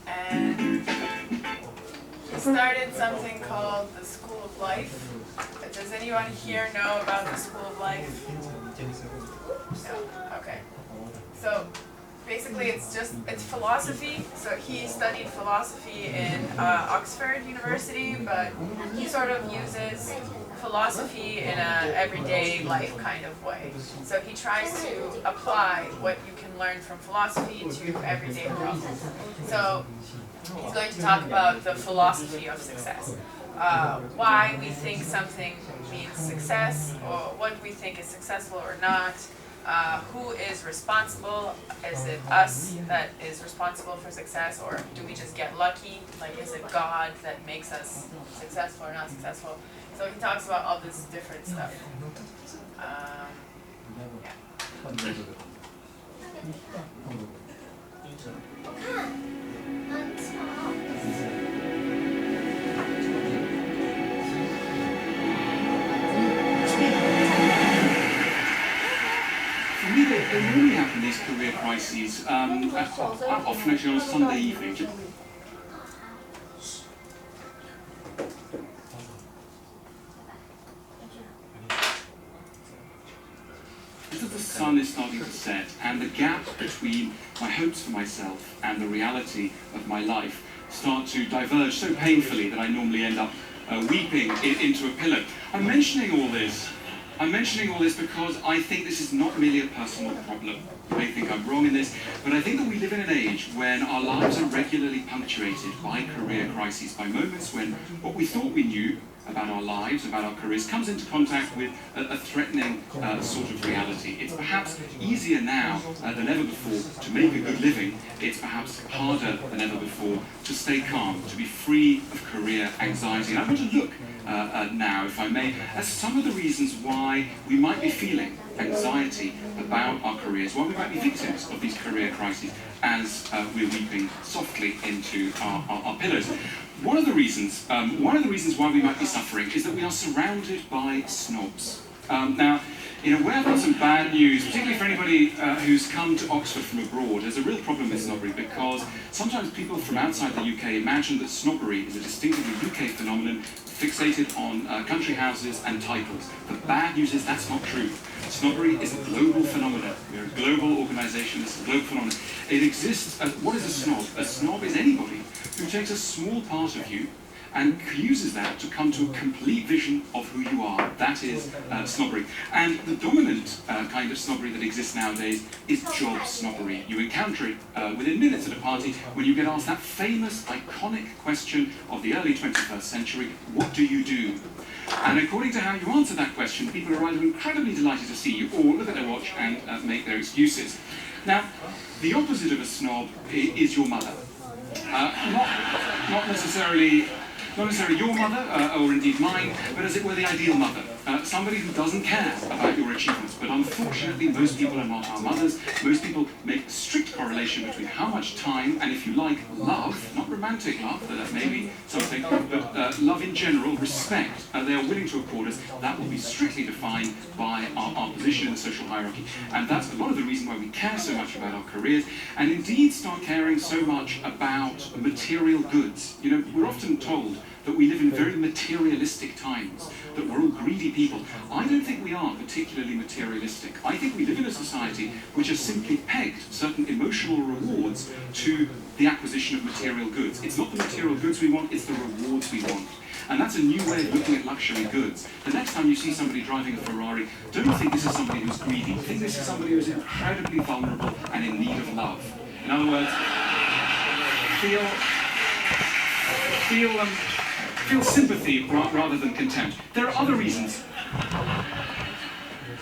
And he started something called the School of Life. Does anyone here know about the School of Life? No? Okay. So basically it's philosophy. So he studied philosophy in Oxford University, but he sort of uses philosophy in an everyday life kind of way. So he tries to apply what you can learn from philosophy to everyday problems. So he's going to talk about the philosophy of success. Why we think something means success, or what we think is successful or not. Who is responsible? Is it us that is responsible for success, or do we just get lucky? Like, is it God that makes us successful or not successful? So he talks about all this different stuff. Yeah. They really happen, these career crises, often actually on a Sunday evening. Just as the sun is starting to set, and the gap between my hopes for myself and the reality of my life start to diverge so painfully that I normally end up weeping into a pillow. I'm mentioning all this because I think this is not merely a personal problem. You may think I'm wrong in this, but I think that we live in an age when our lives are regularly punctuated by career crises, by moments when what we thought we knew about our lives, about our careers, comes into contact with a threatening sort of reality. It's perhaps easier now than ever before to make a good living. It's perhaps harder than ever before to stay calm, to be free of career anxiety. And I want to look now, if I may, at some of the reasons why we might be feeling anxiety about our careers, why we might be victims of these career crises as we're weeping softly into our pillows. One of the reasons why we might be suffering is that we are surrounded by snobs. Now, in a way, I've got some bad news, particularly for anybody who's come to Oxford from abroad. There's a real problem with snobbery because sometimes people from outside the UK imagine that snobbery is a distinctively UK phenomenon fixated on country houses and titles. The bad news is that's not true. Snobbery is a global phenomenon. We're a global organisation, it's a global phenomenon. It exists. What is a snob? A snob is anybody who takes a small part of you and uses that to come to a complete vision of who you are. That is snobbery. And the dominant kind of snobbery that exists nowadays is job snobbery. You encounter it within minutes at a party when you get asked that famous, iconic question of the early 21st century, what do you do? And according to how you answer that question, people are either incredibly delighted to see you or look at their watch and make their excuses. Now, the opposite of a snob is your mother. Not necessarily your mother, or indeed mine, but as it were the ideal mother. Somebody who doesn't care about your achievements. But unfortunately, most people are not our mothers. Most people make a strict correlation between how much time and, if you like, love, not romantic love, that may be something, but love in general, respect, they are willing to accord us. That will be strictly defined by our position in the social hierarchy. And that's a lot of the reason why we care so much about our careers, and indeed start caring so much about material goods. You know, we're often told that we live in very materialistic times, that we're all greedy people. I don't think we are particularly materialistic. I think we live in a society which has simply pegged certain emotional rewards to the acquisition of material goods. It's not the material goods we want, it's the rewards we want. And that's a new way of looking at luxury goods. The next time you see somebody driving a Ferrari, don't think this is somebody who's greedy. Think this is somebody who's incredibly vulnerable and in need of love. In other words, feel sympathy rather than contempt. There are other reasons.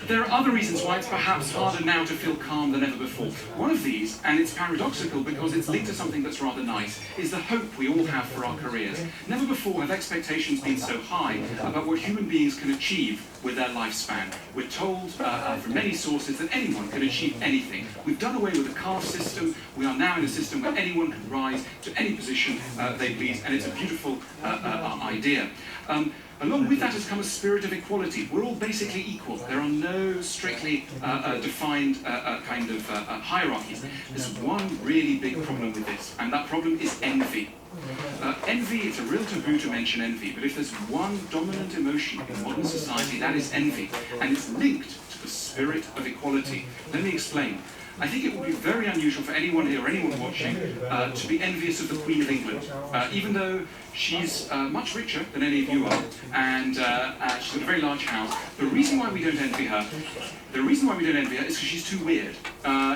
There are other reasons why it's perhaps harder now to feel calm than ever before. One of these, and it's paradoxical because it's linked to something that's rather nice, is the hope we all have for our careers. Never before have expectations been so high about what human beings can achieve with their lifespan. We're told from many sources that anyone can achieve anything. We've done away with the caste system. We are now in a system where anyone can rise to any position they please, and it's a beautiful idea. Along with that has come a spirit of equality. We're all basically equal. There are no strictly defined hierarchies. There's one really big problem with this, and that problem is envy. Envy, it's a real taboo to mention envy, but if there's one dominant emotion in modern society, that is envy, and it's linked to the spirit of equality. Let me explain. I think it would be very unusual for anyone here or anyone watching to be envious of the Queen of England, even though she's much richer than any of you are, and she's got a very large house. The reason why we don't envy her is because she's too weird.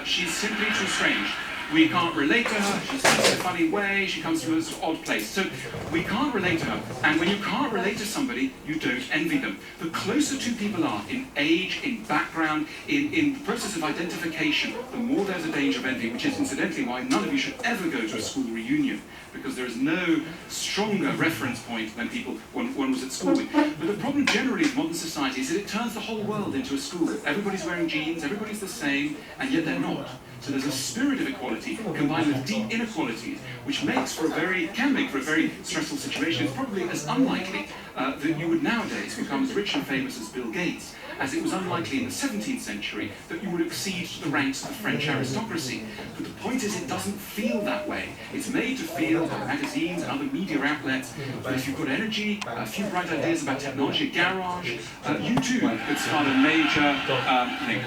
She's simply too strange. We can't relate to her, she speaks in a funny way, she comes from an odd place. So we can't relate to her. And when you can't relate to somebody, you don't envy them. The closer two people are in age, in background, in the process of identification, the more there's a danger of envy, which is incidentally why none of you should ever go to a school reunion, because there is no stronger reference point than people one was at school with. But the problem generally in modern society is that it turns the whole world into a school. Everybody's wearing jeans, everybody's the same, and yet they're not. So there's a spirit of equality combined with deep inequalities, which can make for a very stressful situation. It's probably as unlikely that you would nowadays become as rich and famous as Bill Gates, as it was unlikely in the 17th century that you would accede to the ranks of the French aristocracy. But the point is, it doesn't feel that way. It's made to feel by magazines and other media outlets, but if you've got energy, a few bright ideas about technology, a garage, you too could start a major thing.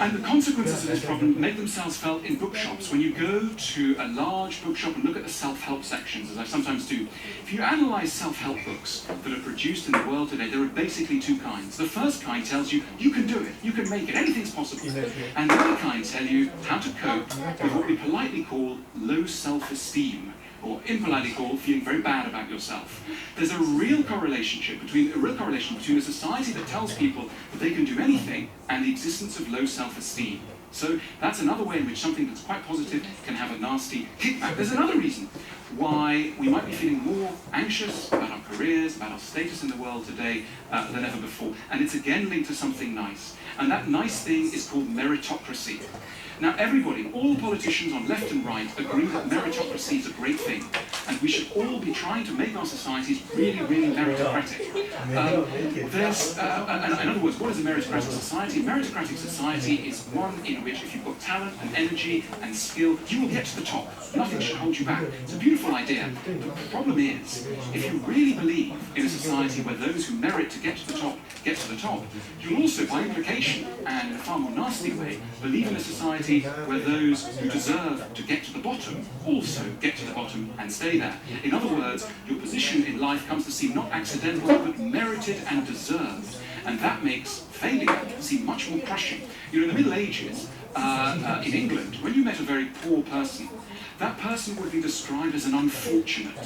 And the consequences of this problem make themselves felt in bookshops. When you go to a large bookshop and look at the self-help sections, as I sometimes do, if you analyse self-help books that are produced in the world today, there are basically two kinds. The first kind tells you, you can do it, you can make it, anything's possible. And the other kind tell you how to cope with what we politely call low self-esteem, or impolitely called feeling very bad about yourself. There's a real correlation between a society that tells people that they can do anything and the existence of low self-esteem. So that's another way in which something that's quite positive can have a nasty kickback. There's another reason why we might be feeling more anxious about our careers, about our status in the world today than ever before. And it's again linked to something nice. And that nice thing is called meritocracy. Now everybody, all politicians on left and right, agree that meritocracy is a great thing, and we should all be trying to make our societies really, really meritocratic. In other words, what is a meritocratic society? A meritocratic society is one in which if you've got talent and energy and skill, you will get to the top. Nothing should hold you back. It's a beautiful idea. The problem is, if you really believe in a society where those who merit to get to the top, get to the top, you'll also, by implication, and in a far more nasty way, believe in a society where those who deserve to get to the bottom also get to the bottom and stay there. In other words, your position in life comes to seem not accidental, but merited and deserved. And that makes failure seem much more crushing. You know, in the Middle Ages, in England, when you met a very poor person, that person would be described as an unfortunate.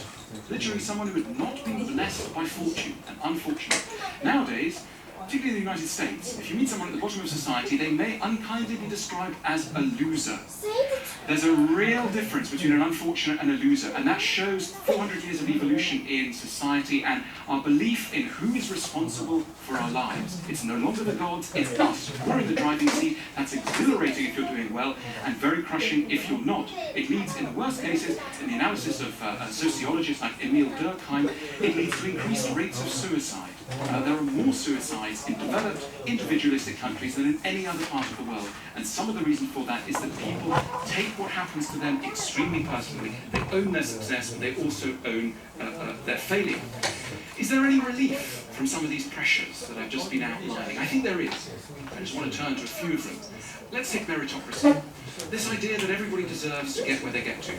Literally someone who had not been blessed by fortune, an unfortunate. Nowadays, particularly in the United States, if you meet someone at the bottom of society, they may unkindly be described as a loser. There's a real difference between an unfortunate and a loser, and that shows 400 years of evolution in society and our belief in who is responsible for our lives. It's no longer the gods, it's us. We're in the driving seat. That's exhilarating if you're doing well, and very crushing if you're not. It leads, in the worst cases, in the analysis of sociologists like Emile Durkheim, it leads to increased rates of suicide. There are more suicides in developed, individualistic countries than in any other part of the world. And some of the reason for that is that people take what happens to them extremely personally. They own their success, but they also own their failure. Is there any relief from some of these pressures that I've just been outlining? I think there is. I just want to turn to a few of them. Let's take meritocracy. This idea that everybody deserves to get where they get to.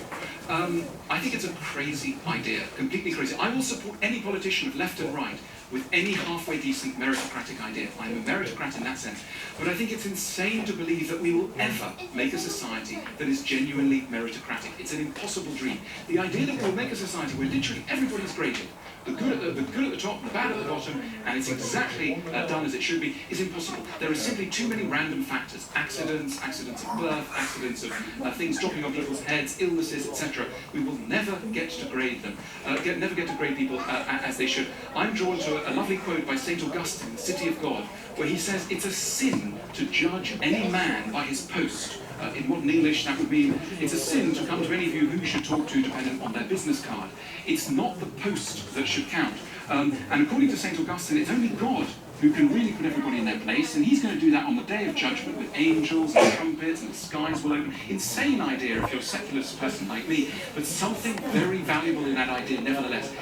I think it's a crazy idea, completely crazy. I will support any politician of left and right with any halfway decent meritocratic idea. I'm a meritocrat in that sense. But I think it's insane to believe that we will ever make a society that is genuinely meritocratic. It's an impossible dream. The idea that we'll make a society where literally everybody's graded, the good at the top, the bad at the bottom, and it's exactly done as it should be, is impossible. There are simply too many random factors. Accidents of birth, accidents of things dropping off people's heads, illnesses, etc. We will never get to grade them, never get to grade people as they should. I'm drawn to a lovely quote by St. Augustine, the City of God, where he says, it's a sin to judge any man by his post, In modern English, that would mean it's a sin to come to any of you who should talk to dependent on their business card. It's not the post that should count. And according to St. Augustine, it's only God who can really put everybody in their place, and he's going to do that on the day of judgment with angels and trumpets and the skies will open. Insane idea if you're a secular person like me, but something very valuable in that idea nevertheless.